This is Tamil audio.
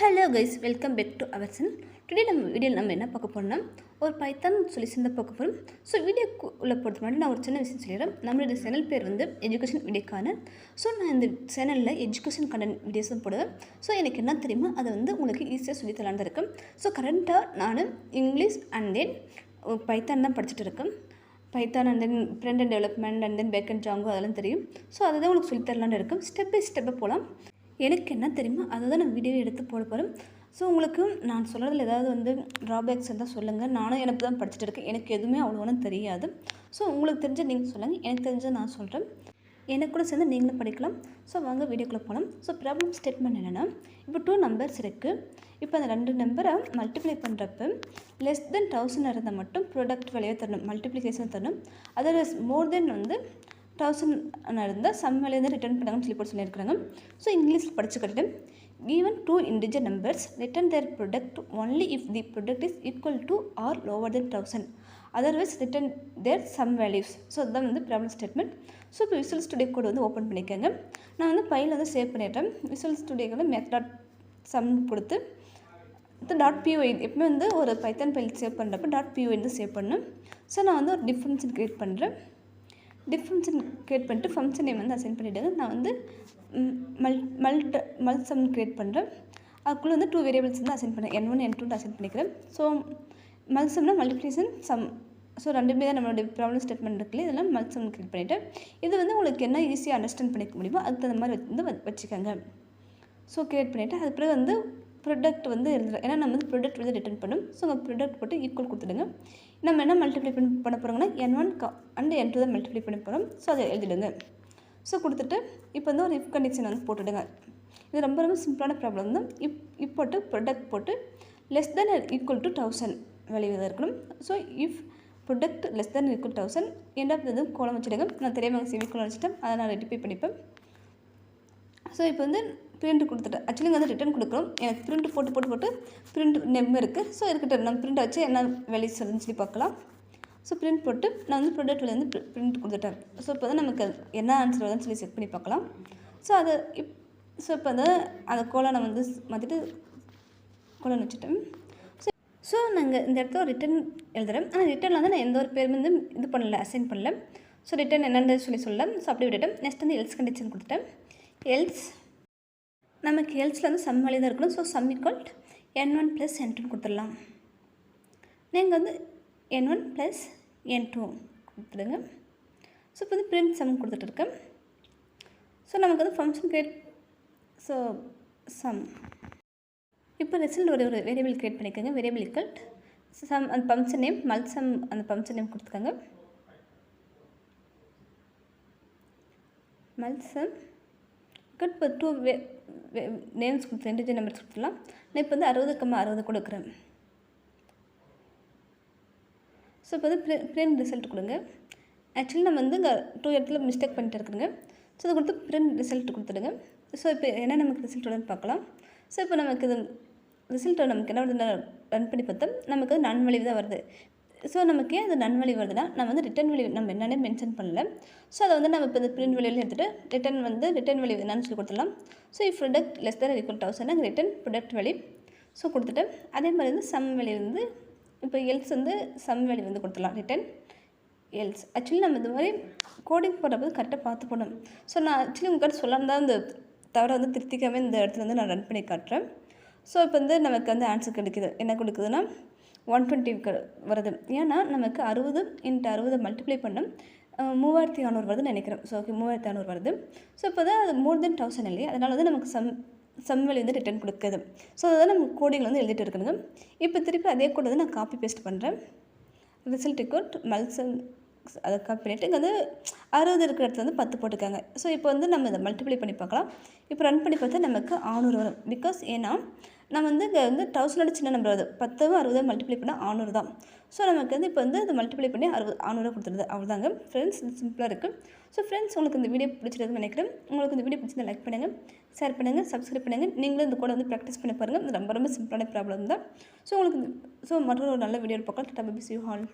Hello guys, welcome back to our channel. Today நம்ம வீடியோவில் நம்ம என்ன பார்க்க போகிறோம்னா, ஒரு பைத்தான் சொல்யூஷன் தான் பார்க்க போகிறோம். ஸோ வீடியோக்கு உள்ள போகிறது முன்னாடி நான் ஒரு சின்ன விஷயம் சொல்லிடுறேன். நம்மளோட சேனல் பேர் வந்து எஜுகேஷன் வீடியோக்கான. ஸோ நான் இந்த சேனலில் எஜுகேஷன் கண்டென்ட் வீடியோஸ் தான் போடுவேன். ஸோ எனக்கு என்ன தெரியுமோ அதை வந்து உங்களுக்கு ஈஸியாக சொல்லி தரலான்னு இருக்கேன். ஸோ கரண்ட்டாக நான் இங்கிலீஷ் அண்ட் தென் பைத்தான் தான் படிச்சுட்டு இருக்கேன். Python and then front and development and then back and Django அதெல்லாம் தெரியும். ஸோ அதை தான் உங்களுக்கு சொல்லி தரலான்னு இருக்கேன். ஸ்டெப் பை ஸ்டெப்பாக போகலாம். எனக்கு என்ன தெரியுமோ அதை தான் நான் வீடியோ எடுத்து போட போகிறேன். ஸோ உங்களுக்கு நான் சொல்கிறதுல ஏதாவது வந்து ட்ராபேக்ஸ் இருந்தால் சொல்லுங்கள். நானும் எனக்கு தான் படிச்சுட்டு இருக்கேன். எனக்கு எதுவுமே அவ்வளோன்னு தெரியாது. ஸோ உங்களுக்கு தெரிஞ்ச நீங்கள் சொல்லுங்கள், எனக்கு தெரிஞ்ச நான் சொல்கிறேன். எனக்கு கூட சேர்ந்து நீங்களும் படிக்கலாம். ஸோ வாங்க வீடியோக்குள்ளே போகலாம். ஸோ ப்ராப்ளம் ஸ்டேட்மெண்ட் என்னென்னா, இப்போ 2 நம்பர்ஸ் இருக்குது. இப்போ அந்த 2 நம்பரை மல்டிப்ளை பண்ணுறப்ப லெஸ் தென் 1000 இருந்தால் மட்டும் ப்ராடக்ட் வேலையை தரணும், மல்டிப்ளிகேஷன் தரணும். அதர்வைஸ் மோர் தென் வந்து 1000 இருந்தால் சம் வேலையை ரிட்டர்ன் பண்ணாங்கன்னு சொல்லி போட்டு சொல்லியிருக்கிறாங்க. ஸோ இங்கிலீஷில் படிச்சுக்கிட்டு, given 2 integer numbers, return their product only if the product is equal to or lower than 1000. Otherwise return their sum values. So அதுதான் வந்து ப்ராப்ளம் ஸ்டேட்மெண்ட். ஸோ இப்போ விசுவல் ஸ்டுடியோ கோட் வந்து ஓப்பன் பண்ணிக்கோங்க. நான் வந்து ஃபைல் வந்து சேவ் பண்ணிட்டேன். விசுவல் ஸ்டுடியோவில் மெத்தட் சம் கொடுத்து .py எப்பவுமே வந்து ஒரு பைத்தான் ஃபைல் சேவ் பண்ணுறப்ப .py வந்து சேவ் பண்ணேன். ஸோ நான் வந்து ஒரு டிஃபரன்ஷன் க்ரியேட் பண்ணுறேன். டிஃபரன்ஷன் க்ரியேட் பண்ணிட்டு ஃபங்க்ஷன் நேம் வந்து அசைன் பண்ணிவிடுங்க. நான் வந்து மல்சம் க்ரியேட் பண்ணுறேன். அதுக்குள்ளே வந்து 2 வேரியபிள்ஸ் வந்து அசைன் பண்ணேன். n1 n2 அசைன் பண்ணிக்கிறேன். ஸோ மல்சம்னா மல்டிப்ளிகேஷன் சம். ஸோ ரெண்டுமே தான் நம்மளுடைய ப்ராப்ளம் ஸ்டேட்மெண்ட் இருக்குல்ல, இதெல்லாம் மல்சம் க்ரியேட் பண்ணிவிட்டேன். இது வந்து உங்களுக்கு என்ன ஈஸியாக அண்டர்ஸ்டாண்ட் பண்ணிக்க முடியுமோ அதுக்கு தகுந்த மாதிரி வந்து வச்சுக்கோங்க. ஸோ க்ரியேட் பண்ணிவிட்டு அது பிறகு வந்து ப்ராடக்ட் வந்து எழுதுறேன். ஏன்னா நம்ம வந்து ப்ராடக்ட் வந்து ரிட்டர்ன் பண்ணும். ஸோ உங்கள் ப்ராடக்ட் போட்டு ஈக்குவல் கொடுத்துடுங்க. நம்ம என்ன மல்டிப்ளை பண்ண போகிறோங்கன்னா n1 அண்ட் n2 தான் மல்டிப்ளை பண்ண போகிறோம். ஸோ அதை எழுதிடுங்க. ஸோ கொடுத்துட்டு இப்போ வந்து ஒரு இஃப் கண்டிஷன் வந்து போட்டுடுங்க. இது ரொம்ப ரொம்ப சிம்பிளான ப்ராப்ளம் தான். போட்டு ப்ராடக்ட் போட்டு less then equal to 1000 value தான் இருக்கணும். So if product less then equal 1000 end of இது கோலம் வச்சுடுங்க. நான் தெரியாமல் செமிகோலம் வச்சுட்டேன், அதை நான் ரெட்டிஃபை பண்ணிப்பேன். ஸோ இப்போ வந்து பிரிண்ட் கொடுத்துட்டேன். ஆக்சுவலி வந்து ரிட்டன் கொடுக்குறோம். எனக்கு பிரிண்ட் போட்டு பிரிண்ட் நெம் இருக்குது. ஸோ இருக்கட்டும், நம்ம பிரிண்ட் வச்சு என்ன வேல்யூஸ் வருதுன்னு சொல்லி பார்க்கலாம். ஸோ பிரிண்ட் போட்டு நான் வந்து ப்ராடக்ட் வந்து பிரிண்ட் கொடுத்துட்டேன். ஸோ இப்போ வந்து நமக்கு என்ன ஆன்சர் வருதுன்னு சொல்லி செக் பண்ணி பார்க்கலாம். ஸோ அதை ஸோ இப்போ வந்து அந்த கோலனை வந்து மாற்றிட்டு கோலன் வச்சுட்டேன். ஸோ நாங்கள் இந்த இடத்துல ரிட்டன் எழுதுகிறேன். ஆனால் ரிட்டனில் வந்து நான் எந்த ஒரு பேரும் வந்து இது பண்ணல, அசைன் பண்ணல. ஸோ ரிட்டன் என்னென்னு சொல்லல. ஸோ அப்படி விட்டுட்டேன். நெக்ஸ்ட் வந்து எல்ஸ் கண்டிஷன் கொடுத்துட்டேன். எல்ஸ் நமக்கு எல்ஸில் வந்து சம் வேல்யூ தான் இருக்கணும். So some equal n1 + n2 கொடுத்துடலாம். நீங்கள் வந்து n1 + n2 கொடுத்துடுங்க. ஸோ இப்போ வந்து பிரிண்ட் சம் கொடுத்துட்ருக்கேன். ஸோ நமக்கு வந்து ஃபங்க்ஷன் க்ரியேட். ஸோ சம் இப்போ ரிசல்ட் ஒரு வேரியபிள் க்ரியேட் பண்ணிக்கோங்க. வேரியபிள் ஈக்குவல் சம் அந்த ஃபங்க்ஷன் நேம் மல்சம் அந்த ஃபங்க்ஷன் நேம் கொடுத்துக்கோங்க. மல்சம் இப்போ 2 நேம்ஸ் கொடுத்து இன்டிஜர் நம்பர்ஸ் கொடுத்துடலாம். நான் இப்போ வந்து 60,60 கொடுக்குறேன். ஸோ இப்போ வந்து பிரிண்ட் ரிசல்ட் கொடுங்க. ஆக்சுவலி நம்ம வந்து 2 இடத்துல மிஸ்டேக் பண்ணிட்டு இருக்குங்க. ஸோ அதை கொடுத்து பிரிண்ட் ரிசல்ட் கொடுத்துடுங்க. ஸோ இப்போ என்ன நமக்கு ரிசல்ட் வருதுன்னு பார்க்கலாம். ஸோ இப்போ நமக்கு இது ரிசல்ட்டை நமக்கு என்ன வருதுன்னு ரன் பண்ணி பார்த்தா நமக்கு வந்து நன் வேல்யூ தான் வருது. ஸோ நமக்கு ஏன் அது நன் வேல்யூ வருதுன்னா, நம்ம வந்து ரிட்டன் வேல்யூ நம்ம என்னென்ன மென்ஷன் பண்ணல. ஸோ அதை வந்து நம்ம இப்போ இந்த பிரிண்ட் வேல்யூவில் எடுத்துகிட்டு ரிட்டன் வேல்யூ என்னன்னு சொல்லி கொடுத்துடலாம். So if product less then equal 1000 return product value. So கொடுத்துட்டு அதே மாதிரி வந்து சம் வேல்யூ வந்து இப்போ எல்ஸ் வந்து சம் வேல்யூ வந்து கொடுத்துடலாம். Return else. ஆக்சுவலி நம்ம இந்த மாதிரி கோடிங் போடுறப்போ கரெக்டாக பார்த்து போடணும். ஸோ நான் ஆக்சுவலி உங்கள்கிட்ட சொல்லாமல் தான் இந்த தவிர வந்து திருத்திக்காமல் இந்த இடத்துல வந்து நான் ரன் பண்ணி காட்டுறேன். ஸோ இப்போ வந்து நமக்கு வந்து ஆன்சர் கிடைக்குது. என்ன கொடுக்குதுன்னா 120 வருது. ஏன்னா நமக்கு 60 × 60 மல்டிப்ளை பண்ணோம் 3600 வருதுன்னு நினைக்கிறேன். ஸோ ஓகே 3600 வருது. ஸோ இப்போ தான் அது மோர் தென் 1000 இல்லையா, அதனால வந்து நமக்கு சம் வேல்யூ வந்து ரிட்டன் கொடுக்குது. ஸோ அதை நம்ம கோடிங்கில் வந்து எழுதிட்டு இருக்கணுங்க. இப்போ திருப்பி அதே கோட் வந்து நான் காப்பி பேஸ்ட் பண்ணுறேன். ரிசல்ட் ஈக்குவல் மல்சம் அதை காப்பி பண்ணிவிட்டு இங்கே வந்து 60 இருக்கிற இடத்துல வந்து 10 போட்டுக்காங்க. ஸோ இப்போ வந்து நம்ம இதை மல்டிப்ளை பண்ணி பார்க்கலாம். இப்போ ரன் பண்ணி பார்த்தா நமக்கு 600 வரும். பிகாஸ் ஏன்னா நம்ம வந்து இங்கே வந்து 1000 சின்ன நம்பர் வருது. 10 60 மல்டிப்ளை பண்ணால் 600 தான். ஸோ நமக்கு வந்து இப்போ வந்து அதை மல்டிப்ளை பண்ணி 600 கொடுத்துருது. அவ்வளோதாங்க ஃப்ரெண்ட்ஸ், இது சிம்பிளாக இருக்குது. ஸோ ஃப்ரெண்ட்ஸ், உங்களுக்கு இந்த வீடியோ பிடிச்சிருக்குன்னு நினைக்கிறேன். உங்களுக்கு இந்த வீடியோ பிடிச்சிருந்தா லைக் பண்ணுங்கள், ஷேர் பண்ணுங்கள், சப்ஸ்கிரைப் பண்ணுங்கள். நீங்களும் இந்த கூட வந்து ப்ராக்டிஸ் பண்ணி பாருங்கள். இது ரொம்ப ரொம்ப சிம்பிளான ப்ராப்ளம் தான். ஸோ உங்களுக்கு மற்றொரு நல்ல வீடியோ பார்க்கலாம். Tata bye bye, see you all.